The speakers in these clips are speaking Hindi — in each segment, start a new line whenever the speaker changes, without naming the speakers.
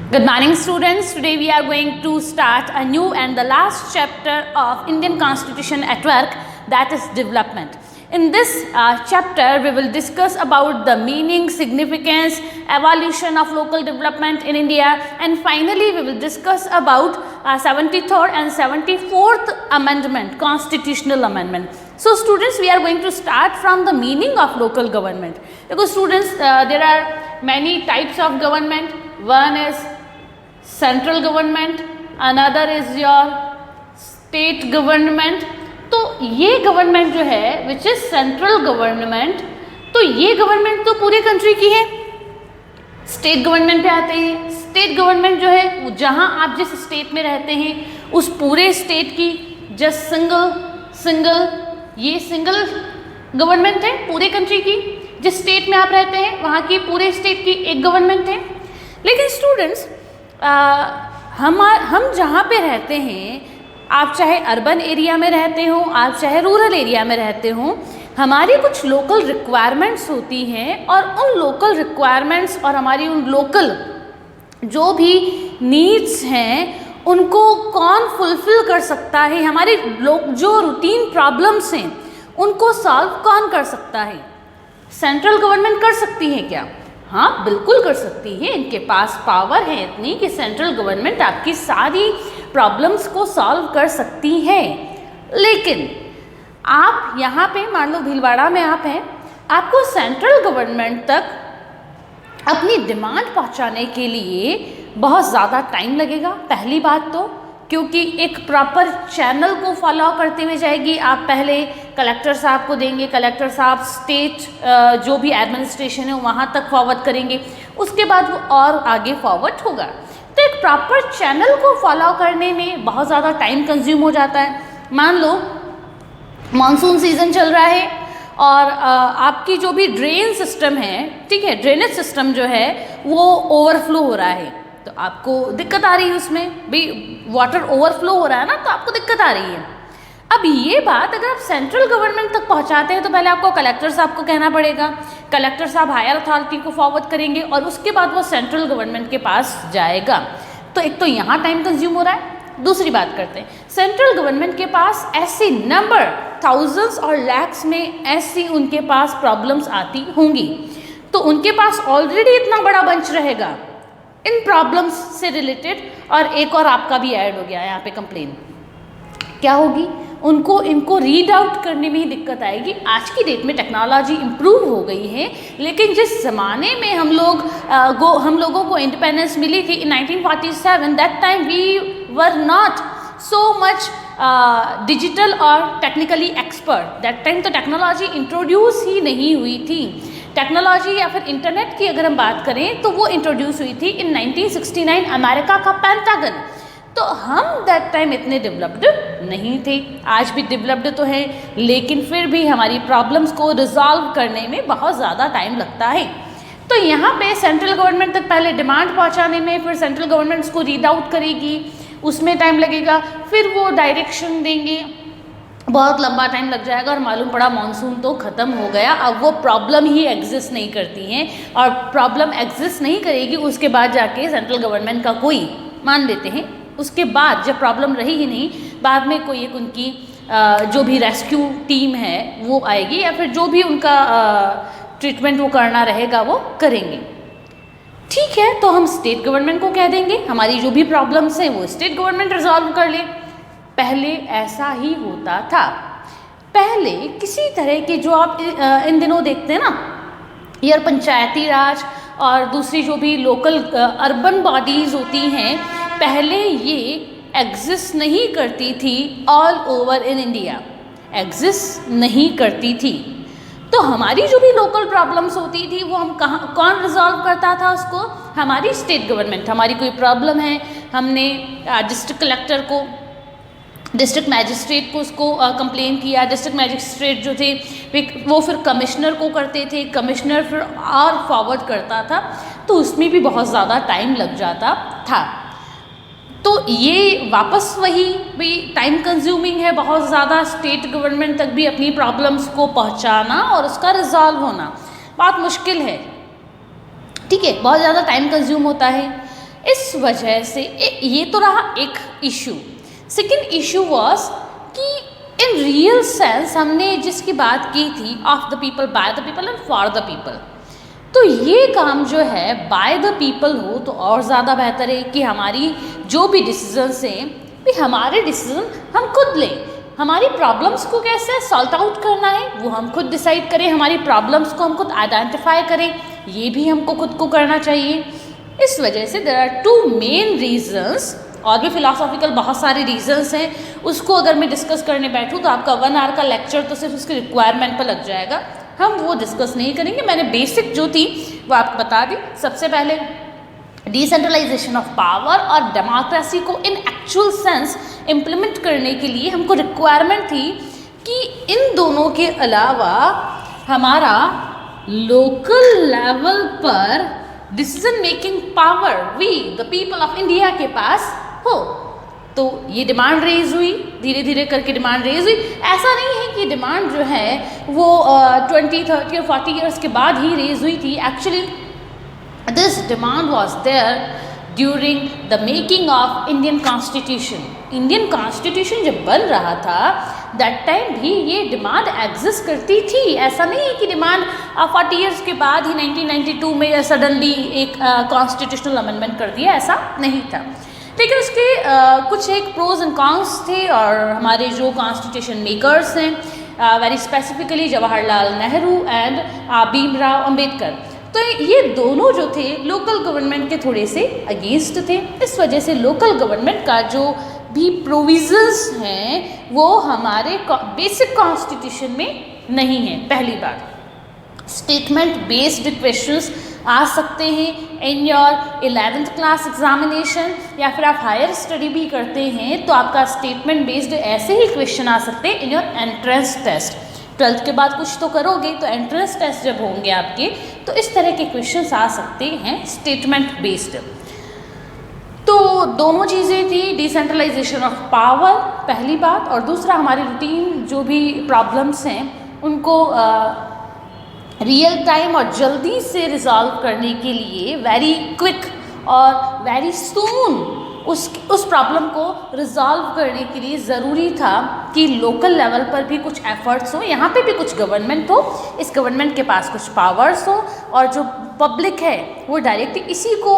Good morning, students. Today we are going to start a new and the last chapter of Indian Constitution at work, that is development. In this chapter, we will discuss about the meaning, significance, evolution of local development in India, and finally we will discuss about 73rd and 74th Amendment, Constitutional Amendment. So students, we are going to start from the meaning of local government, because students, there are many types of government. One is central government, another is your state government. तो ये गवर्नमेंट जो है विच इज सेंट्रल गवर्नमेंट, तो ये गवर्नमेंट तो पूरे कंट्री की है. स्टेट गवर्नमेंट पे आते हैं. स्टेट गवर्नमेंट जो है जहाँ आप जिस स्टेट में रहते हैं उस पूरे स्टेट की जस्ट सिंगल ये सिंगल गवर्नमेंट है पूरे कंट्री की. जिस स्टेट में आप रहते हैं वहाँ की पूरे स्टेट की एक गवर्नमेंट है. लेकिन स्टूडेंट्स, हम जहाँ पे रहते हैं, आप चाहे अर्बन एरिया में रहते हो, आप चाहे रूरल एरिया में रहते हो, हमारी कुछ लोकल रिक्वायरमेंट्स होती हैं और उन लोकल रिक्वायरमेंट्स और हमारी उन लोकल जो भी नीड्स हैं उनको कौन फुलफिल कर सकता है. हमारी जो रूटीन प्रॉब्लम्स हैं उनको सॉल्व कौन कर सकता है? सेंट्रल गवर्नमेंट कर सकती है क्या? हाँ, बिल्कुल कर सकती है. इनके पास पावर है इतनी कि सेंट्रल गवर्नमेंट आपकी सारी प्रॉब्लम्स को सॉल्व कर सकती है. लेकिन आप यहाँ पे मान लो भीलवाड़ा में आप हैं, आपको सेंट्रल गवर्नमेंट तक अपनी डिमांड पहुँचाने के लिए बहुत ज़्यादा टाइम लगेगा. पहली बात तो क्योंकि एक प्रॉपर चैनल को फॉलो करते हुए जाएगी. आप पहले कलेक्टर साहब को देंगे, कलेक्टर साहब स्टेट जो भी एडमिनिस्ट्रेशन है वहाँ तक फॉरवर्ड करेंगे, उसके बाद वो और आगे फॉरवर्ड होगा. तो एक प्रॉपर चैनल को फॉलो करने में बहुत ज़्यादा टाइम कंज्यूम हो जाता है. मान लो मानसून सीज़न चल रहा है और आपकी जो भी ड्रेन सिस्टम है, ठीक है, ड्रेनेज सिस्टम जो है वो ओवरफ्लो हो रहा है, तो आपको दिक्कत आ रही है. उसमें भी वाटर ओवरफ्लो हो रहा है ना, तो आपको दिक्कत आ रही है. अब ये बात अगर आप सेंट्रल गवर्नमेंट तक पहुंचाते हैं तो पहले आपको कलेक्टर साहब को कहना पड़ेगा, कलेक्टर साहब हायर अथॉरिटी को फॉरवर्ड करेंगे और उसके बाद वो सेंट्रल गवर्नमेंट के पास जाएगा. तो एक तो यहाँ टाइम कंज्यूम हो रहा है. दूसरी बात करते हैं, सेंट्रल गवर्नमेंट के पास ऐसी नंबर थाउजेंड्स और लैक्स में ऐसी उनके पास प्रॉब्लम्स आती होंगी, तो उनके पास ऑलरेडी इतना बड़ा बंच रहेगा इन प्रॉब्लम्स से रिलेटेड. और एक और आपका भी ऐड हो गया यहाँ पे कंप्लेन. क्या होगी? उनको इनको रीड आउट करने में ही दिक्कत आएगी. आज की डेट में टेक्नोलॉजी इम्प्रूव हो गई है, लेकिन जिस ज़माने में हम लोगों को इंडिपेंडेंस मिली थी in 1947, that time we were not so much digital और टेक्निकली एक्सपर्ट. दैट टाइम तो टेक्नोलॉजी इंट्रोड्यूस ही नहीं हुई थी. टेक्नोलॉजी या फिर इंटरनेट की अगर हम बात करें तो वो इंट्रोड्यूस हुई थी इन 1969 अमेरिका का पेंटागन. तो हम दैट टाइम इतने डेवलप्ड नहीं थे. आज भी डेवलप्ड तो हैं, लेकिन फिर भी हमारी प्रॉब्लम्स को रिजॉल्व करने में बहुत ज़्यादा टाइम लगता है. तो यहाँ पे सेंट्रल गवर्नमेंट तक पहले डिमांड पहुँचाने में, फिर सेंट्रल गवर्नमेंट उसको रीड आउट करेगी, उसमें टाइम लगेगा, फिर वो डायरेक्शन देंगे, बहुत लंबा टाइम लग जाएगा. और मालूम पड़ा मानसून तो ख़त्म हो गया, अब वो प्रॉब्लम ही एग्जिस्ट नहीं करती हैं. और प्रॉब्लम एग्जिस्ट नहीं करेगी उसके बाद जाके सेंट्रल गवर्नमेंट का कोई, मान लेते हैं उसके बाद जब प्रॉब्लम रही ही नहीं, बाद में कोई एक उनकी जो भी रेस्क्यू टीम है वो आएगी, या फिर जो भी उनका ट्रीटमेंट वो करना रहेगा वो करेंगे. ठीक है, तो हम स्टेट गवर्नमेंट को कह देंगे हमारी जो भी प्रॉब्लम्स हैं वो स्टेट गवर्नमेंट रिजॉल्व कर ले. पहले ऐसा ही होता था. पहले किसी तरह के जो आप इन दिनों देखते हैं ना, यार पंचायती राज और दूसरी जो भी लोकल अर्बन बॉडीज़ होती हैं, पहले ये एग्जिस्ट नहीं करती थी all over in India, exist नहीं करती थी. तो हमारी जो भी लोकल प्रॉब्लम्स होती थी वो हम कौन रिजॉल्व करता था उसको? हमारी स्टेट गवर्नमेंट. हमारी कोई प्रॉब्लम है, हमने डिस्ट्रिक्ट कलेक्टर को, डिस्ट्रिक्ट मैजिस्ट्रेट को उसको कंप्लेन किया. डिस्ट्रिक्ट मैजिस्ट्रेट जो थे वो फिर कमिश्नर को करते थे, कमिश्नर फिर और फॉरवर्ड करता था, तो उसमें भी बहुत ज़्यादा टाइम लग जाता था. तो ये वापस वही भी टाइम कंज्यूमिंग है बहुत ज़्यादा, स्टेट गवर्नमेंट तक भी अपनी प्रॉब्लम्स को पहुंचाना और उसका रिजॉल्व होना बहुत मुश्किल है. ठीक है, बहुत ज़्यादा टाइम कंज्यूम होता है. इस वजह से ये तो रहा एक इशू। सेकेंड इशू वॉज कि इन रियल सेंस हमने जिसकी बात की थी, of the people, by the people and for the people, तो ये काम जो है बाय द पीपल हो तो और ज़्यादा बेहतर है कि हमारी जो भी डिसीजंस हैं भी हमारे डिसीजन हम खुद लें। हमारी प्रॉब्लम्स को कैसे सॉल्व आउट करना है वो हम खुद डिसाइड करें, हमारी प्रॉब्लम्स को हम खुद आइडेंटिफाई करें, ये भी हमको खुद को करना चाहिए। इस वजह से देयर आर 2 मेन रीजंस, और भी फिलोसॉफिकल बहुत सारे रीजंस हैं, उसको अगर मैं डिस्कस करने बैठूँ तो आपका 1 आवर का लेक्चर तो सिर्फ उसकी रिक्वायरमेंट पर लग जाएगा, हम वो डिस्कस नहीं करेंगे। मैंने बेसिक जो थी वो आपको बता दी। सबसे पहले डिसेंट्रलाइजेशन ऑफ पावर और डेमोक्रेसी को इन एक्चुअल सेंस इम्प्लीमेंट करने के लिए हमको रिक्वायरमेंट थी कि इन दोनों के अलावा हमारा लोकल लेवल पर decision making power we the people of India के पास हो। तो ये डिमांड रेज हुई, धीरे धीरे करके डिमांड रेज हुई। ऐसा नहीं है कि डिमांड जो है वो 20, 30 और 40 ईयर्स के बाद ही रेज हुई थी। Actually this demand was there during the making of Indian constitution. Indian constitution जब बन रहा था दैट टाइम भी ये डिमांड एग्जिस्ट करती थी। ऐसा नहीं है कि डिमांड 40 ईयर्स के बाद ही 1992 में सडनली एक कॉन्स्टिट्यूशनल अमेंडमेंट कर दिया, ऐसा नहीं था। लेकिन उसके कुछ एक प्रोज एंड कॉन्स थे, और हमारे जो कॉन्स्टिट्यूशन मेकर्स हैं, very specifically Jawaharlal Nehru and Bhimrao Ambedkar, तो ये दोनों जो थे लोकल गवर्नमेंट के थोड़े से अगेंस्ट थे। इस वजह से लोकल गवर्नमेंट का जो भी प्रोविजंस हैं वो हमारे बेसिक कॉन्स्टिट्यूशन में नहीं है। पहली बात, स्टेटमेंट बेस्ड क्वेश्चंस आ सकते हैं in your 11th class examination, या फिर आप हायर स्टडी भी करते हैं तो आपका स्टेटमेंट बेस्ड ऐसे ही क्वेश्चन आ सकते हैं in your entrance test. 12th के बाद कुछ तो करोगे तो एंट्रेंस टेस्ट जब होंगे आपके तो इस तरह के क्वेश्चंस आ सकते हैं स्टेटमेंट बेस्ड। तो दोनों चीज़ें थी, डिसेंट्रलाइजेशन ऑफ पावर पहली बात, और दूसरा हमारी रूटीन जो भी प्रॉब्लम्स हैं उनको रियल टाइम और जल्दी से रिजॉल्व करने के लिए वेरी क्विक और वेरी सून उस प्रॉब्लम को रिजॉल्व करने के लिए ज़रूरी था कि लोकल लेवल पर भी कुछ एफर्ट्स हो, यहाँ पे भी कुछ गवर्नमेंट हो, इस गवर्नमेंट के पास कुछ पावर्स हो, और जो पब्लिक है वो डायरेक्टली इसी को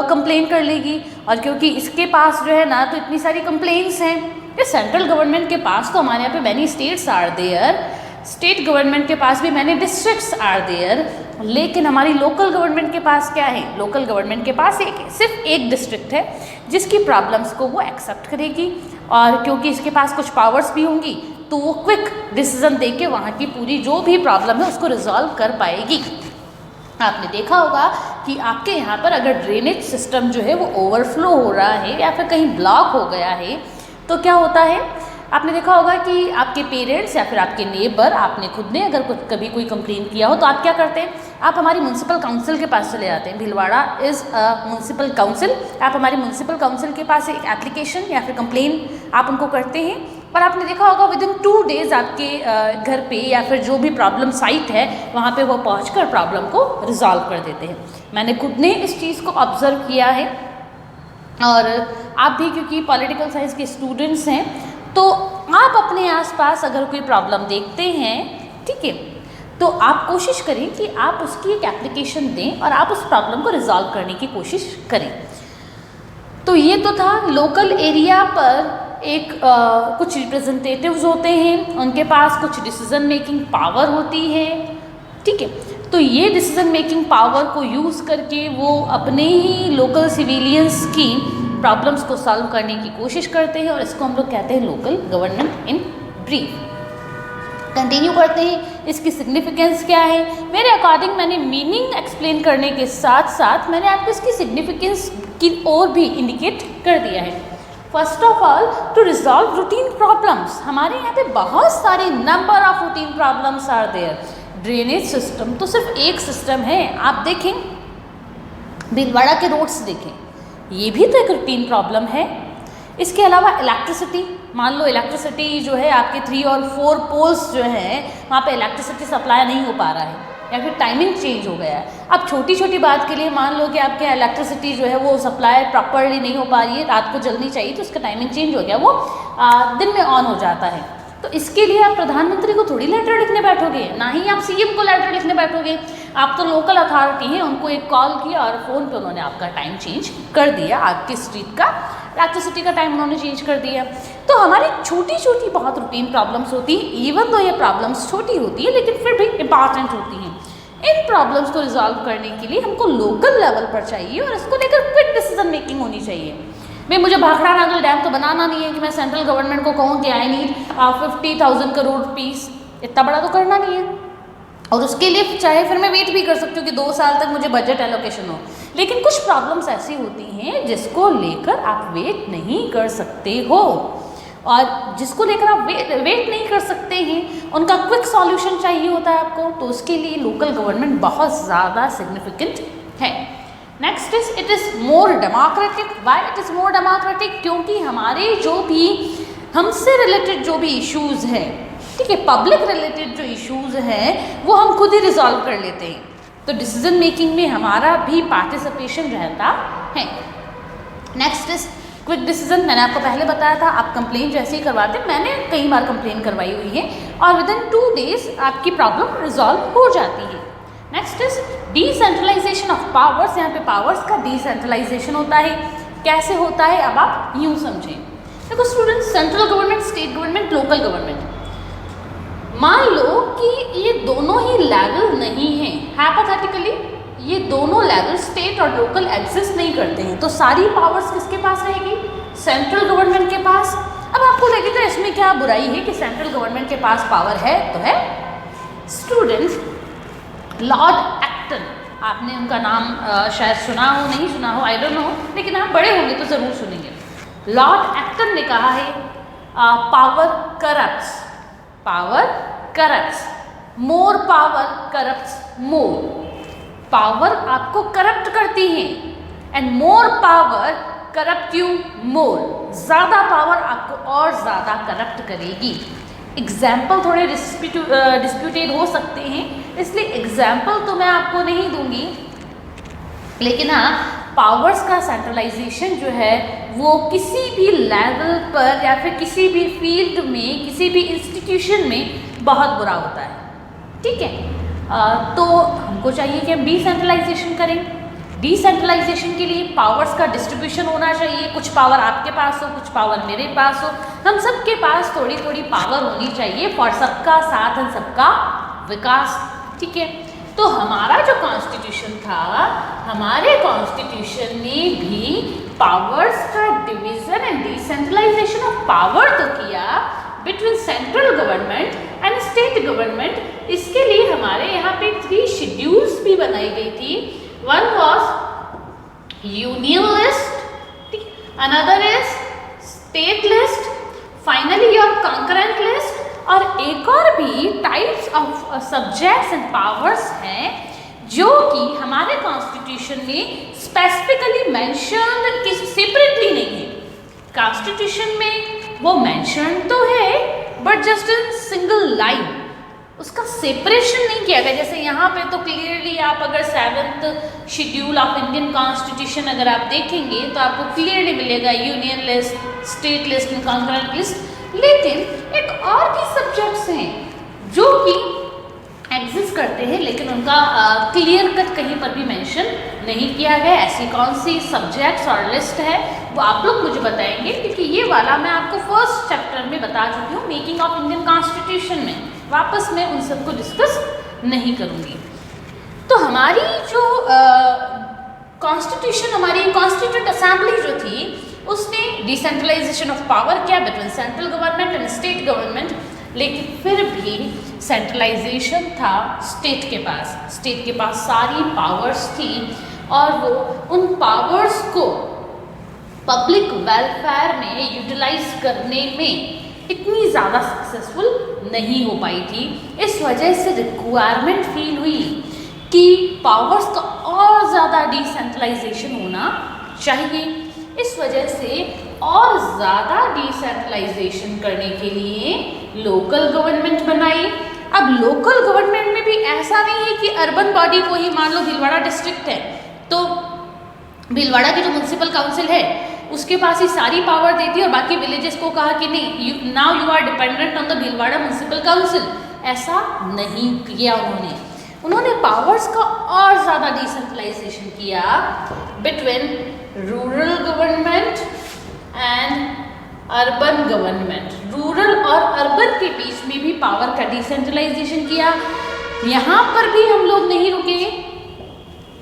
कंप्लेन कर लेगी। और क्योंकि इसके पास जो है ना तो इतनी सारी कंप्लेंट्स हैं, ये सेंट्रल गवर्नमेंट के पास तो हमारे यहाँ पे many states are there, state government के पास भी मैंने डिस्ट्रिक्ट्स आर देयर, लेकिन हमारी लोकल गवर्नमेंट के पास क्या है? लोकल गवर्नमेंट के पास सिर्फ एक डिस्ट्रिक्ट है जिसकी प्रॉब्लम्स को वो एक्सेप्ट करेगी, और क्योंकि इसके पास कुछ पावर्स भी होंगी तो वो क्विक डिसीजन दे के वहाँ की पूरी जो भी प्रॉब्लम है उसको रिजॉल्व कर पाएगी। आपने देखा होगा कि आपके यहाँ पर अगर ड्रेनेज सिस्टम जो है वो ओवरफ्लो हो रहा है या फिर कहीं ब्लॉक हो गया है तो क्या होता है? आपने देखा होगा कि आपके पेरेंट्स या फिर आपके नेबर, आपने खुद ने अगर कभी कोई कंप्लेन किया हो तो आप क्या करते हैं? आप हमारी म्यूनसिपल काउंसिल के पास चले जाते हैं। Bhilwara is a municipal council. आप हमारी म्यूनसिपल काउंसिल के पास एक एप्लीकेशन या फिर कंप्लेन आप उनको करते हैं, और आपने देखा होगा विदिन 2 डेज़ आपके घर पे या फिर जो भी प्रॉब्लम साइट है वहाँ पे वो पहुँचकर प्रॉब्लम को रिजॉल्व कर देते हैं। मैंने खुद ने इस चीज़ को ऑब्जर्व किया है, और आप भी क्योंकि पॉलिटिकल साइंस के स्टूडेंट्स हैं तो आप अपने आसपास अगर कोई प्रॉब्लम देखते हैं, ठीक है, तो आप कोशिश करें कि आप उसकी एक एप्लीकेशन दें और आप उस प्रॉब्लम को रिजॉल्व करने की कोशिश करें। तो ये तो था लोकल एरिया पर एक कुछ रिप्रेजेंटेटिव्स होते हैं, उनके पास कुछ डिसीजन मेकिंग पावर होती है, ठीक है। तो ये डिसीजन मेकिंग पावर को यूज़ करके वो अपने ही लोकल सिविलियंस की प्रॉब्लम्स को सॉल्व करने की कोशिश करते हैं, और इसको हम लोग कहते हैं local government in brief. Continue करते हैं, इसकी सिग्निफिकेंस क्या है। मेरे अकॉर्डिंग मैंने मीनिंग एक्सप्लेन करने के साथ साथ मैंने आपको इसकी सिग्निफिकेंस की ओर भी इंडिकेट कर दिया है। First of all, to resolve routine problems, हमारे यहाँ पे बहुत सारे number of routine problems are there. Drainage system तो सिर्फ एक सिस्टम है। आप देखें भीलवाड़ा के रोड्स देखें, ये भी तो एक रूटीन प्रॉब्लम है। इसके अलावा इलेक्ट्रिसिटी, मान लो इलेक्ट्रिसिटी जो है आपके 3 और 4 पोल्स जो हैं वहाँ पे इलेक्ट्रिसिटी सप्लाई नहीं हो पा रहा है, या फिर टाइमिंग चेंज हो गया है। अब छोटी छोटी बात के लिए मान लो कि आपके इलेक्ट्रिसिटी जो है वो सप्लाई प्रॉपरली नहीं हो पा रही है, रात को जलनी चाहिए, तो उसका टाइमिंग चेंज हो गया, वो दिन में ऑन हो जाता है। तो इसके लिए आप प्रधानमंत्री को थोड़ी लेटर लिखने बैठोगे, ना ही आप सीएम को लेटर लिखने बैठोगे। आप तो लोकल अथॉरिटी हैं, उनको एक कॉल किया और फ़ोन पे उन्होंने आपका टाइम चेंज कर दिया, आपकी स्ट्रीट का इलेक्ट्रिसिटी का टाइम उन्होंने चेंज कर दिया। तो हमारी छोटी छोटी बहुत रूटीन प्रॉब्लम्स होती हैं, इवन तो ये प्रॉब्लम्स छोटी होती है लेकिन फिर भी इम्पॉर्टेंट होती हैं। इन प्रॉब्लम्स को रिजॉल्व करने के लिए हमको लोकल लेवल पर चाहिए और इसको लेकर क्विक डिसीजन मेकिंग होनी चाहिए। भाई मुझे भाखड़ा नागल डैम तो बनाना नहीं है कि मैं सेंट्रल गवर्नमेंट को कहूँ कि आई नीड 50,000 करोड़ रुपीस, इतना बड़ा तो करना नहीं है। और उसके लिए चाहे फिर मैं वेट भी कर सकती हूँ कि 2 साल तक मुझे बजट एलोकेशन हो, लेकिन कुछ प्रॉब्लम्स ऐसी होती हैं जिसको लेकर आप वेट नहीं कर सकते हो, और जिसको लेकर आप वेट नहीं कर सकते हैं उनका क्विक सॉल्यूशन चाहिए होता है आपको, तो उसके लिए लोकल गवर्नमेंट बहुत ज़्यादा सिग्निफिकेंट है। Next is it is more democratic. Why it is more democratic? क्योंकि हमारे जो भी हमसे रिलेटेड जो भी इश्यूज़ हैं, ठीक है, पब्लिक रिलेटेड जो इश्यूज़ हैं वो हम खुद ही रिजॉल्व कर लेते हैं, तो डिसीजन मेकिंग में हमारा भी पार्टिसिपेशन रहता है। Next is quick decision. मैंने आपको पहले बताया था, आप कंप्लेन जैसे ही करवाते, मैंने कई बार कंप्लेन करवाई हुई है और विदिन 2 days आपकी प्रॉब्लम रिजॉल्व हो जाती है। Next is decentralisation of powers. यहाँ पे पावर्स का डिसेंट्रलाइजेशन होता है। कैसे होता है, अब आप यूँ समझें। देखो students, central government, state government, local government, मान लो कि ये दोनों ही लेवल नहीं हैं, हाइपोथेटिकली ये दोनों लेवल स्टेट और लोकल एग्जिस्ट नहीं करते हैं, तो सारी पावर्स किसके पास रहेगी? सेंट्रल गवर्नमेंट के पास। अब आपको लगेगा इसमें क्या बुराई है कि सेंट्रल गवर्नमेंट के पास पावर है, तो है। स्टूडेंट्स, लॉर्ड एक्टन, आपने उनका नाम शायद सुना हो, नहीं सुना हो, आई डोंट नो, लेकिन आप बड़े होंगे तो ज़रूर सुनेंगे। लॉर्ड एक्टन ने कहा है power corrupts, power corrupts, more power corrupts more. Power आपको करप्ट करती है and more power corrupt you more. ज़्यादा पावर आपको और ज़्यादा करप्ट करेगी। एग्जाम्पल थोड़े डिस्प्यूटेड हो सकते हैं, इसलिए एग्जाम्पल तो मैं आपको नहीं दूंगी, लेकिन हाँ, पावर्स का सेंट्रलाइजेशन जो है वो किसी भी लेवल पर या फिर किसी भी फील्ड में, किसी भी इंस्टीट्यूशन में बहुत बुरा होता है, ठीक है। तो हमको चाहिए कि हम डिसेंट्रलाइजेशन करें। डिसेंट्रलाइजेशन के लिए पावर्स का डिस्ट्रीब्यूशन होना चाहिए, कुछ पावर आपके पास हो, कुछ पावर मेरे पास हो, हम सबके पास थोड़ी थोड़ी पावर होनी चाहिए फॉर सबका साथ एंड सबका विकास, ठीक है। तो हमारा जो कॉन्स्टिट्यूशन था, हमारे कॉन्स्टिट्यूशन ने भी पावर्स का division and decentralisation of power तो किया between central government and state government. इसके लिए हमारे यहाँ पे 3 शेड्यूल्स भी बनाई गई थी। One was union list, another is state list, finally your concurrent list, और एक और भी types of subjects and powers हैं जो कि हमारे कॉन्स्टिट्यूशन में स्पेसिफिकली मेंशन्ड सेपरेटली नहीं है। कॉन्स्टिट्यूशन में वो मेंशन तो है but just in single line, उसका सेपरेशन नहीं किया गया। जैसे यहाँ पे तो क्लियरली आप अगर 7th schedule of Indian constitution अगर आप देखेंगे तो आपको क्लियरली मिलेगा union list, state list and concurrent list. लेकिन एक और भी सब्जेक्ट्स हैं जो कि एग्जिस्ट करते हैं लेकिन उनका क्लियर कट कहीं पर भी मेंशन नहीं किया गया। ऐसी कौन सी सब्जेक्ट्स और लिस्ट है वो आप लोग मुझे बताएंगे, क्योंकि ये वाला मैं आपको फर्स्ट चैप्टर में बता चुकी हूँ मेकिंग ऑफ इंडियन कॉन्स्टिट्यूशन में। वापस मैं उन सबको डिस्कस नहीं करूँगी। तो हमारी जो कॉन्स्टिट्यूशन, हमारी कॉन्स्टिट्यूंट असेंबली जो थी, उसने डिसेंट्रलाइजेशन ऑफ पावर किया between central government and state government, लेकिन फिर भी सेंट्रलाइजेशन था स्टेट के पास। स्टेट के पास सारी पावर्स थी और वो उन पावर्स को पब्लिक वेलफेयर में यूटिलाइज करने में इतनी ज़्यादा सक्सेसफुल नहीं हो पाई थी। इस वजह से रिक्वायरमेंट फील हुई कि पावर्स का और ज़्यादा डिसेंट्रलाइजेशन होना चाहिए। इस वजह से और ज़्यादा डिसेंट्रलाइजेशन करने के लिए लोकल गवर्नमेंट बनाई। अब लोकल गवर्नमेंट में भी ऐसा नहीं है कि अर्बन बॉडी को ही, मान लो भीलवाड़ा डिस्ट्रिक्ट है तो भीलवाड़ा की जो म्यूनसिपल काउंसिल है उसके पास ही सारी पावर दे दी और बाकी विलेजेस को कहा कि नहीं, now you are dependent on the Bhilwara municipal council. ऐसा नहीं किया उन्होंने पावर्स का और ज़्यादा डिसेंट्रलाइजेशन किया between rural government and urban government. Rural और अर्बन के बीच में भी पावर का डिसेंट्रलाइजेशन किया। यहाँ पर भी हम लोग नहीं रुके।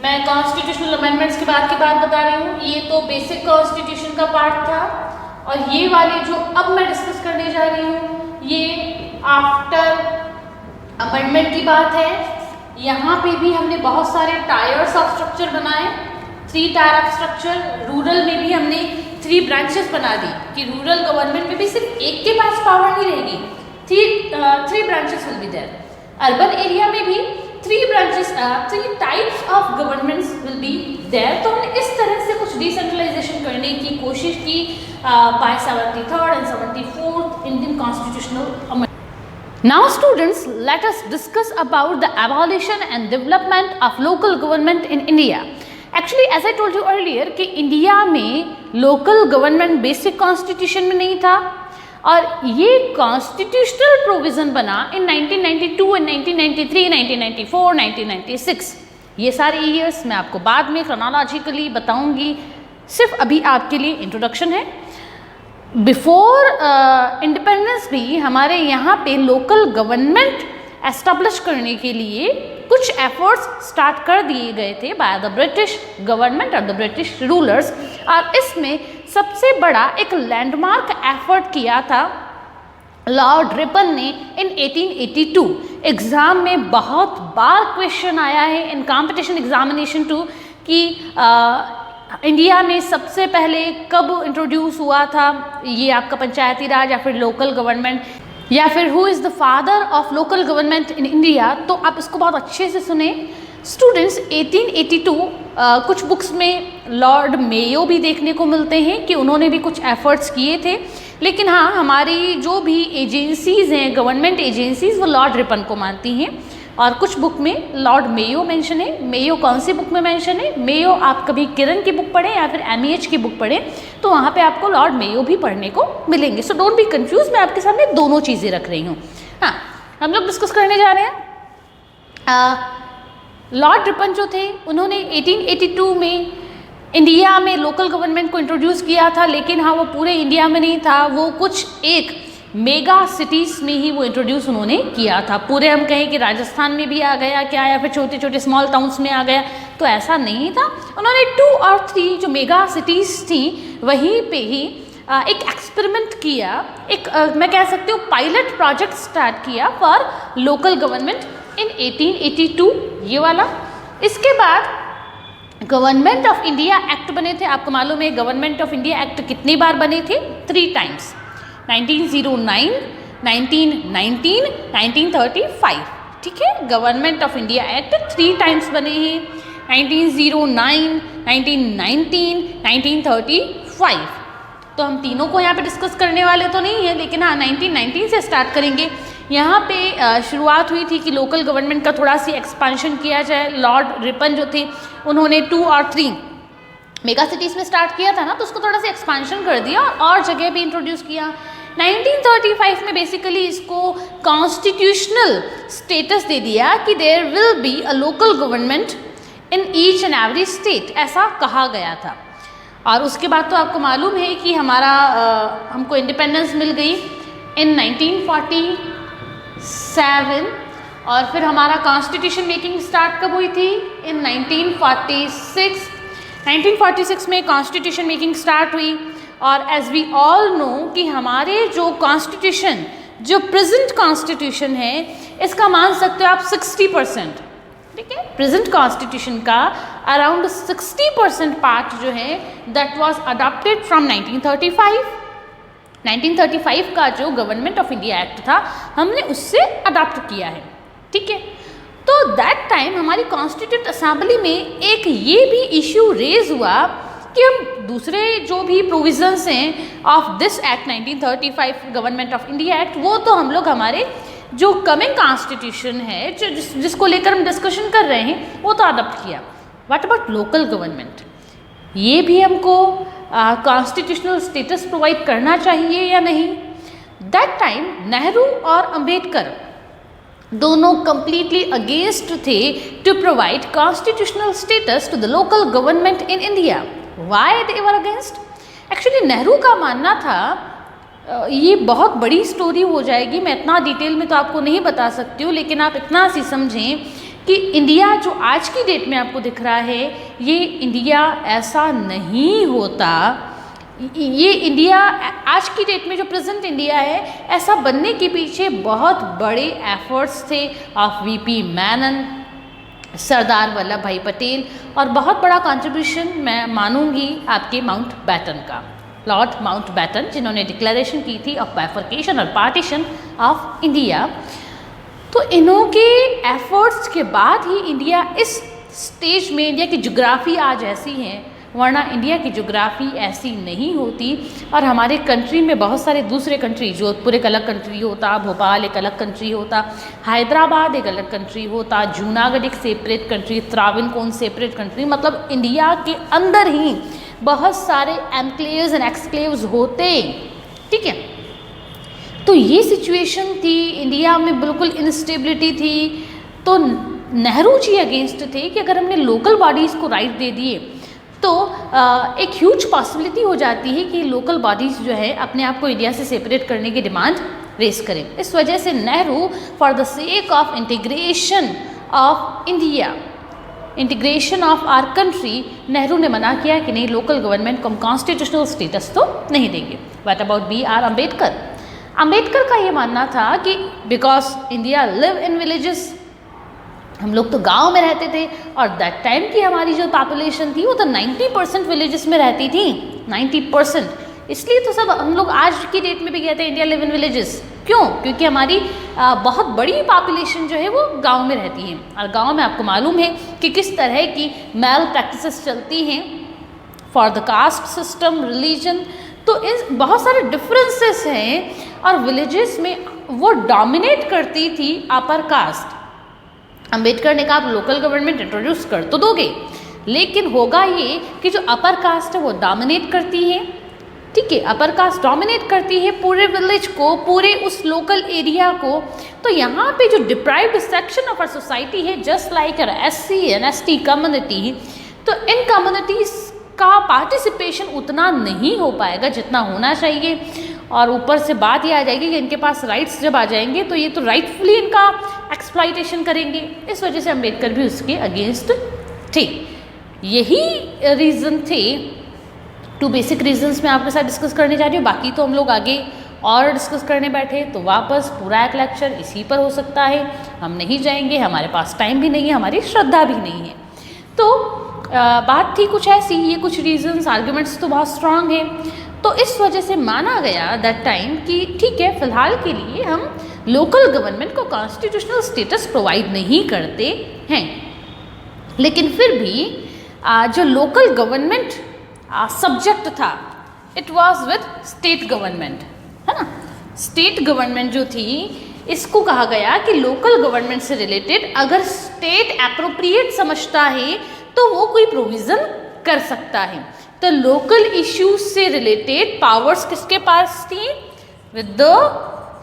मैं कॉन्स्टिट्यूशनल अमेंडमेंट्स के बाद की बात बता रही हूँ, ये तो बेसिक कॉन्स्टिट्यूशन का पार्ट था और ये वाले जो अब मैं डिस्कस करने जा रही हूँ ये आफ्टर अमेंडमेंट की बात है। यहाँ पे भी हमने बहुत सारे टायर्स ऑफ स्ट्रक्चर बनाए, 3 टायर ऑफ स्ट्रक्चर। रूरल में भी हमने 3 ब्रांचेस बना दी कि रूरल गवर्नमेंट में भी सिर्फ एक के पास पावर नहीं रहेगी, 3 branches will be there. Urban area में भी 3 branches, 3 types of governments will be there. तो हमने इस तरह से कुछ डिसेंट्रलाइजेशन करने की कोशिश की by 73rd and 74th Indian constitutional amendment. Now students, let us discuss about the abolition and development of local government in India. Actually, as I told you earlier कि इंडिया में local government basic constitution में नहीं था और ये constitutional provision बना in 1992 and 1993, 1994, 1996। ये सारे years मैं आपको बाद में chronologically बताऊंगी, सिर्फ अभी आपके लिए इंट्रोडक्शन है। बिफोर इंडिपेंडेंस भी हमारे यहाँ पे लोकल गवर्नमेंट एस्टेब्लिश करने के लिए कुछ एफर्ट्स स्टार्ट कर दिए गए थे बाय द ब्रिटिश गवर्नमेंट और द ब्रिटिश रूलर्स। और इसमें सबसे बड़ा एक लैंडमार्क एफर्ट किया था लॉर्ड रिपन ने इन 1882। एग्ज़ाम में बहुत बार क्वेश्चन आया है इन कॉम्पिटिशन एग्जामिनेशन टू कि इंडिया में सबसे पहले कब इंट्रोड्यूस हुआ था ये आपका पंचायती राज या फिर लोकल गवर्नमेंट, या फिर who is the father of local government in India. तो आप इसको बहुत अच्छे से सुने स्टूडेंट्स। 1882 कुछ बुक्स में लॉर्ड मेयो भी देखने को मिलते हैं कि उन्होंने भी कुछ एफर्ट्स किए थे, लेकिन हाँ हमारी जो भी एजेंसीज़ हैं गवर्नमेंट एजेंसीज़ वो लॉर्ड रिपन को मानती हैं और कुछ बुक में लॉर्ड मेयो मेंशन है। मेयो कौन सी बुक में मेंशन है? मेयो आप कभी किरण की बुक पढ़ें या फिर MEH की बुक पढ़ें तो वहाँ पे आपको लॉर्ड मेयो भी पढ़ने को मिलेंगे। सो डोंट बी कंफ्यूज, मैं आपके सामने दोनों चीज़ें रख रही हूँ। हाँ, हम लोग डिस्कस करने जा रहे हैं लॉर्ड रिपन जो थे उन्होंने 1882 में इंडिया में लोकल गवर्नमेंट को इंट्रोड्यूस किया था, लेकिन हाँ वो पूरे इंडिया में नहीं था, वो कुछ एक मेगा सिटीज़ में ही वो इंट्रोड्यूस उन्होंने किया था। पूरे हम कहें कि राजस्थान में भी आ गया क्या, या फिर छोटे छोटे स्मॉल टाउन्स में आ गया, तो ऐसा नहीं था। उन्होंने 2 और 3 जो मेगा सिटीज़ थी वहीं पे ही एक एक्सपेरिमेंट किया, एक मैं कह सकती हूँ पायलट प्रोजेक्ट स्टार्ट किया फॉर लोकल गवर्नमेंट इन 1882 ये वाला। इसके बाद गवर्नमेंट ऑफ इंडिया एक्ट बने थे। आपको मालूम है गवर्नमेंट ऑफ इंडिया एक्ट कितनी बार बने थे? 3 टाइम्स, 1909, 1919, 1935। ठीक है, government of India act 3 times बने हैं, 1909, 1919, 1935। तो हम तीनों को यहाँ पे डिस्कस करने वाले तो नहीं है, लेकिन हाँ 1919 से स्टार्ट करेंगे। यहाँ पे शुरुआत हुई थी कि लोकल गवर्नमेंट का थोड़ा सी एक्सपांशन किया जाए। लॉर्ड रिपन जो थे उन्होंने 2 और 3 मेगा सिटीज़ में स्टार्ट किया था ना, तो उसको थोड़ा सा एक्सपांशन कर दिया और जगह भी इंट्रोड्यूस किया। 1935 में बेसिकली इसको कॉन्स्टिट्यूशनल स्टेटस दे दिया कि there will be a local government in each and every state, ऐसा कहा गया था। और उसके बाद तो आपको मालूम है कि हमारा हमको इंडिपेंडेंस मिल गई इन 1947 और फिर हमारा कॉन्स्टिट्यूशन मेकिंग स्टार्ट कब हुई थी? इन 1946। 1946 में कॉन्स्टिट्यूशन मेकिंग स्टार्ट हुई और एज वी ऑल नो कि हमारे जो कॉन्स्टिट्यूशन, जो प्रेजेंट कॉन्स्टिट्यूशन है, इसका मान सकते हो आप 60%। ठीक है, प्रेजेंट कॉन्स्टिट्यूशन का अराउंड 60% पार्ट जो है दैट वाज अडॉप्टेड फ्रॉम 1935। 1935 का जो गवर्नमेंट ऑफ इंडिया एक्ट था हमने उससे अडॉप्ट किया है। ठीक है, तो दैट टाइम हमारी कॉन्स्टिट्यूंट असेंबली में एक ये भी इश्यू रेज हुआ कि हम दूसरे जो भी प्रोविजंस हैं of this act 1935 government of India act, वो तो हम लोग हमारे जो कमिंग कॉन्स्टिट्यूशन है जिसको लेकर हम डिस्कशन कर रहे हैं वो तो अडॉप्ट किया। व्हाट अबाउट लोकल गवर्नमेंट, ये भी हमको कॉन्स्टिट्यूशनल स्टेटस प्रोवाइड करना चाहिए या नहीं? दैट टाइम नेहरू और अंबेडकर दोनों कंप्लीटली अगेंस्ट थे to provide constitutional status to the local government in India. Why they were against? Actually Nehru का मानना था, ये बहुत बड़ी स्टोरी हो जाएगी, मैं इतना डिटेल में तो आपको नहीं बता सकती हूँ, लेकिन आप इतना सी समझें कि इंडिया जो आज की डेट में आपको दिख रहा है ये इंडिया ऐसा नहीं होता। ये इंडिया आज की डेट में जो प्रेजेंट इंडिया है ऐसा बनने के पीछे बहुत बड़े एफर्ट्स थे ऑफ वीपी मेनन, सरदार वल्लभ भाई पटेल, और बहुत बड़ा कंट्रीब्यूशन मैं मानूंगी आपके माउंट बैटन का, लॉर्ड माउंट बैटन, जिन्होंने डिक्लेरेशन की थी ऑफ बाइफर्केशन और पार्टीशन ऑफ इंडिया। तो इन्हों के एफर्ट्स के बाद ही इंडिया इस स्टेज में, इंडिया की ज्योग्राफी आज ऐसी है, वरना इंडिया की ज्योग्राफी ऐसी नहीं होती। और हमारे कंट्री में बहुत सारे दूसरे कंट्री, जोधपुर एक अलग कंट्री होता, भोपाल एक अलग कंट्री होता, हैदराबाद एक अलग कंट्री होता, जूनागढ़ एक separate country, Travancore separate country, मतलब इंडिया के अंदर ही बहुत सारे एनक्लेव्स एंड एक्सक्लेव्स होते। ठीक है, तो ये सिचुएशन थी, इंडिया में बिल्कुल इंस्टेबिलिटी थी। तो नेहरू जी अगेंस्ट थे कि अगर हमने लोकल बॉडीज़ को राइट दे दिए तो एक ह्यूज पॉसिबिलिटी हो जाती है कि लोकल बॉडीज़ जो है अपने आप को इंडिया से सेपरेट करने की डिमांड रेस करें। इस वजह से Nehru for the sake of integration of India, integration of our country, Nehru ने मना किया कि नहीं, लोकल गवर्नमेंट को हम कॉन्स्टिट्यूशनल स्टेटस तो नहीं देंगे। What about B R Ambedkar? Ambedkar का ये मानना था कि because India live in villages, हम लोग तो गांव में रहते थे, और दैट टाइम की हमारी जो पॉपुलेशन थी वो तो 90% विलेजेस में रहती थी, 90%। इसलिए तो सब हम लोग आज की डेट में भी कहते हैं इंडिया लिव इन विलेजेस। क्यों? क्योंकि हमारी बहुत बड़ी पॉपुलेशन जो है वो गांव में रहती है, और गांव में आपको मालूम है कि किस तरह की मैल प्रैक्टिसेस चलती हैं for the caste system, religion. तो इस बहुत सारे डिफरेंसेस हैं, और विलेजेस में वो डोमिनेट करती थी अपर कास्ट। अंबेडकर ने कहा आप लोकल गवर्नमेंट इंट्रोड्यूस कर तो दोगे, लेकिन होगा ये कि जो अपर कास्ट है वो डोमिनेट करती है। ठीक है, अपर कास्ट डोमिनेट करती है पूरे विलेज को, पूरे उस लोकल एरिया को। तो यहाँ पे जो deprived section of our society है, just like SC and ST community, तो इन कम्युनिटीज़ का पार्टिसिपेशन उतना नहीं हो पाएगा जितना होना चाहिए। और ऊपर से बात ये आ जाएगी कि इनके पास राइट्स जब आ जाएंगे तो ये तो राइटफुली इनका एक्सप्लॉइटेशन करेंगे। इस वजह से अम्बेडकर भी उसके अगेंस्ट थे। यही रीज़न थे, 2 बेसिक रीजंस मैं आपके साथ डिस्कस करने जा रही हूँ। बाकी तो हम लोग आगे और डिस्कस करने बैठे तो वापस पूरा एक लेक्चर इसी पर हो सकता है, हम नहीं जाएंगे, हमारे पास टाइम भी नहीं है, हमारी श्रद्धा भी नहीं है। तो बात थी कुछ ऐसी, ये कुछ रीजंस, आर्ग्यूमेंट्स तो बहुत स्ट्रांग है। तो इस वजह से माना गया दैट टाइम कि ठीक है, फिलहाल के लिए हम लोकल गवर्नमेंट को कॉन्स्टिट्यूशनल स्टेटस प्रोवाइड नहीं करते हैं। लेकिन फिर भी जो लोकल गवर्नमेंट सब्जेक्ट था, it was with state government, है ना। स्टेट गवर्नमेंट जो थी, इसको कहा गया कि लोकल गवर्नमेंट से रिलेटेड अगर स्टेट एप्रोप्रिएट समझता है तो वो कोई प्रोविज़न कर सकता है। तो लोकल इश्यूज से रिलेटेड पावर्स किसके पास थी? विद द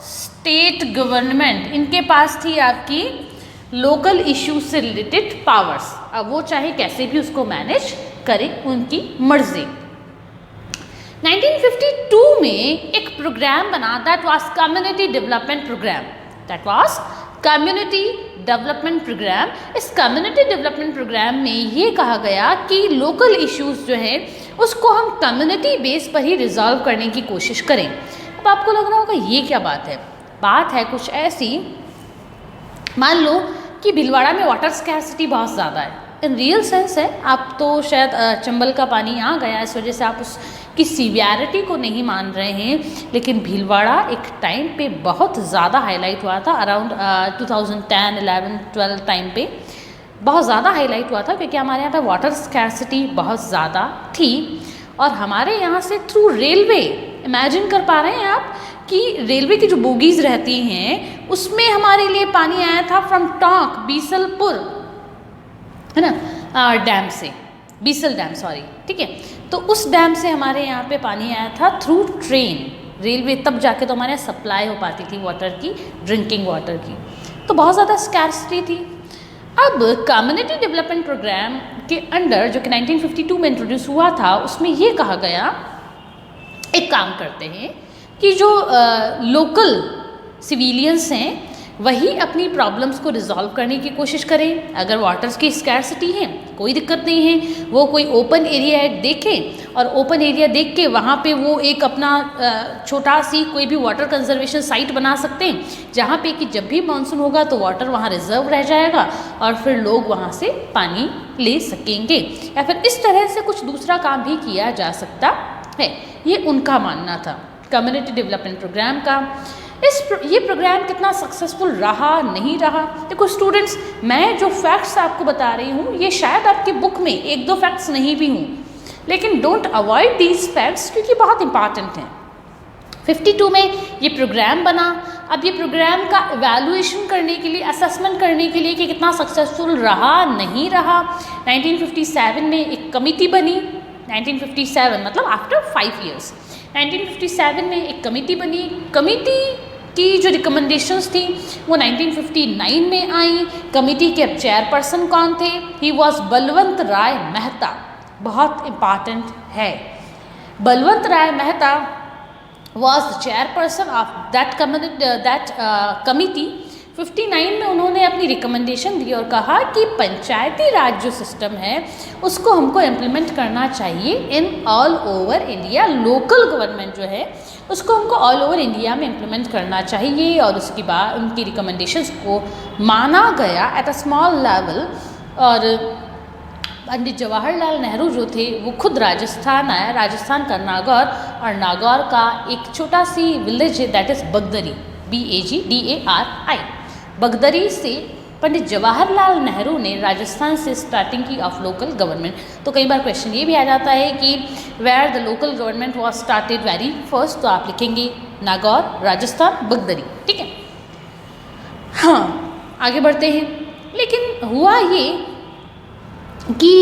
स्टेट गवर्नमेंट, इनके पास थी आपकी लोकल इश्यूज से रिलेटेड पावर्स। अब वो चाहे कैसे भी उसको मैनेज करें, उनकी मर्जी। 1952 में एक प्रोग्राम बना, that was community development programme, that was community development programme. इस कम्युनिटी डेवलपमेंट प्रोग्राम में ये कहा गया कि लोकल इश्यूज जो है उसको हम कम्युनिटी बेस पर ही रिजॉल्व करने की कोशिश करें। अब आपको लग रहा होगा ये क्या बात है? बात है कुछ ऐसी, मान लो कि भीलवाड़ा में वाटर स्कैर्सिटी बहुत ज़्यादा है, इन रियल सेंस है। आप तो शायद चंबल का पानी यहाँ गया, इस वजह से आप उसकी सीवियरिटी को नहीं मान रहे हैं, लेकिन भीलवाड़ा एक टाइम पे बहुत ज़्यादा हाईलाइट हुआ था, अराउंड 2010, 11, 12 टाइम पे बहुत ज़्यादा हाईलाइट हुआ था, क्योंकि हमारे यहाँ पे वाटर स्कैर्सिटी बहुत ज़्यादा थी। और हमारे यहाँ से थ्रू रेलवे, इमेजिन कर पा रहे हैं आप कि रेलवे की जो बोगीज रहती हैं उसमें हमारे लिए पानी आया था फ्रॉम टोंक बीसलपुर, है ना, डैम से, बीसल डैम, सॉरी, ठीक है। तो उस डैम से हमारे यहाँ पे पानी आया था थ्रू ट्रेन, रेलवे, तब जाके तो हमारे यहाँ सप्लाई हो पाती थी वाटर की, ड्रिंकिंग वाटर की। तो बहुत ज़्यादा स्कैर्सिटी थी। अब कम्युनिटी डेवलपमेंट प्रोग्राम के अंडर जो कि 1952 में इंट्रोड्यूस हुआ था, उसमें ये कहा गया, एक काम करते हैं कि जो लोकल सिविलियंस हैं वही अपनी प्रॉब्लम्स को रिजॉल्व करने की कोशिश करें। अगर वाटर्स की स्कैर्सिटी है, कोई दिक्कत नहीं है, वो कोई ओपन एरिया देखें और ओपन एरिया देख के वहाँ पे वो एक अपना छोटा सी कोई भी वाटर कंजर्वेशन साइट बना सकते हैं, जहाँ पे कि जब भी मानसून होगा तो वाटर वहाँ रिजर्व रह जाएगा और फिर लोग वहाँ से पानी ले सकेंगे, या फिर इस तरह से कुछ दूसरा काम भी किया जा सकता है। ये उनका मानना था कम्युनिटी डेवलपमेंट प्रोग्राम का। ये प्रोग्राम कितना सक्सेसफुल रहा नहीं रहा, देखो स्टूडेंट्स, मैं जो फैक्ट्स आपको बता रही हूँ ये शायद आपकी बुक में एक दो फैक्ट्स नहीं भी हूँ, लेकिन डोंट अवॉइड दीज फैक्ट्स क्योंकि बहुत इंपॉर्टेंट हैं। 52 में ये प्रोग्राम बना। अब ये प्रोग्राम का इवैल्यूएशन करने के लिए, असेसमेंट करने के लिए कि कितना सक्सेसफुल रहा नहीं रहा, 1957 में एक कमिटी बनी। 1957 मतलब आफ्टर 5 ईयर्स, 1957 में एक कमिटी बनी। कमिटी की जो रिकमेंडेशंस थी वो 1959 में आई। कमिटी के चेयरपर्सन कौन थे? He was Balwant Rai Mehta. बहुत इम्पॉर्टेंट है, Balwant Rai Mehta was the chairperson of that committee. 59 में उन्होंने अपनी रिकमेंडेशन दी और कहा कि पंचायती राज जो सिस्टम है उसको हमको इम्प्लीमेंट करना चाहिए in all over India. Local government जो है उसको हमको ऑल ओवर इंडिया में इम्प्लीमेंट करना चाहिए, और उसके बाद उनकी रिकमेंडेशंस को माना गया एट अ स्मॉल लेवल। और पंडित जवाहरलाल नेहरू जो थे वो खुद राजस्थान आया, राजस्थान का नागौर, और नागौर का एक छोटा सी विलेज है that is Bagdari, BAGDARI। Bagdari से पंडित जवाहरलाल नेहरू ने राजस्थान से स्टार्टिंग की ऑफ लोकल गवर्नमेंट। तो कई बार क्वेश्चन ये भी आ जाता है कि where the local government was started very first, तो आप लिखेंगे नागौर, राजस्थान, बगदरी, ठीक है। हाँ, आगे बढ़ते हैं। लेकिन हुआ ये कि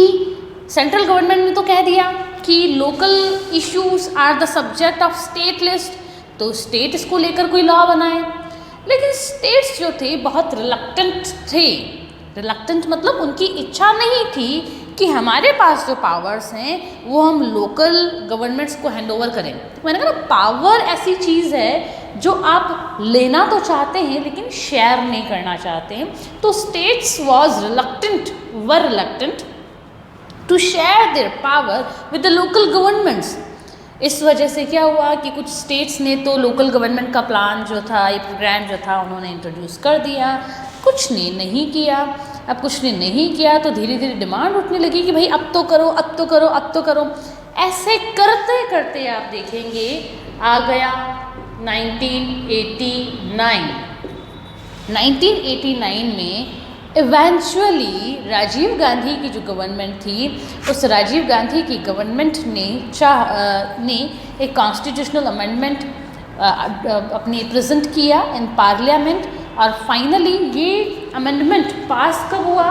सेंट्रल गवर्नमेंट ने तो कह दिया कि local issues are the subject of state list, तो स्टेट इसको लेकर कोई लॉ बनाए। लेकिन स्टेट्स जो थे बहुत रिलक्टेंट थे। रिलक्टेंट मतलब उनकी इच्छा नहीं थी कि हमारे पास जो पावर्स हैं वो हम लोकल गवर्नमेंट्स को हैंड ओवर करें। तो मैंने कहा पावर ऐसी चीज़ है जो आप लेना तो चाहते हैं लेकिन शेयर नहीं करना चाहते हैं। तो states were reluctant to share their power with the local governments. इस वजह से क्या हुआ कि कुछ स्टेट्स ने तो लोकल गवर्नमेंट का प्लान जो था, ये प्रोग्राम जो था, उन्होंने इंट्रोड्यूस कर दिया, कुछ ने नहीं किया। अब कुछ ने नहीं किया तो धीरे धीरे डिमांड उठने लगी कि भाई अब तो करो, अब तो करो, अब तो करो। ऐसे करते करते आप देखेंगे आ गया 1989। 1989 में इवेंचुअली राजीव गांधी की जो गवर्नमेंट थी, उस राजीव गांधी की गवर्नमेंट ने एक कॉन्स्टिट्यूशनल अमेंडमेंट अपने प्रेजेंट किया इन पार्लियामेंट, और फाइनली ये अमेंडमेंट पास कब हुआ?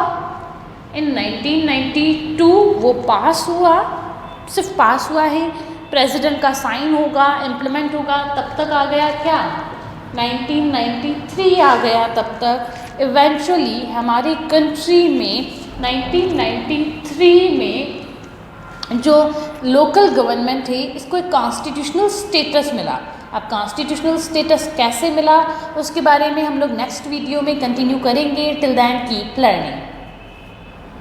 इन 1992 वो पास हुआ। सिर्फ पास हुआ है, प्रेसिडेंट का साइन होगा, इम्प्लीमेंट होगा, तब तक आ गया क्या? 1993 आ गया तब तक। इवेंचुअली हमारी कंट्री में 1993 में जो लोकल गवर्नमेंट है इसको एक कॉन्स्टिट्यूशनल स्टेटस मिला। अब कॉन्स्टिट्यूशनल स्टेटस कैसे मिला उसके बारे में हम लोग नेक्स्ट वीडियो में कंटिन्यू करेंगे। Till then keep learning.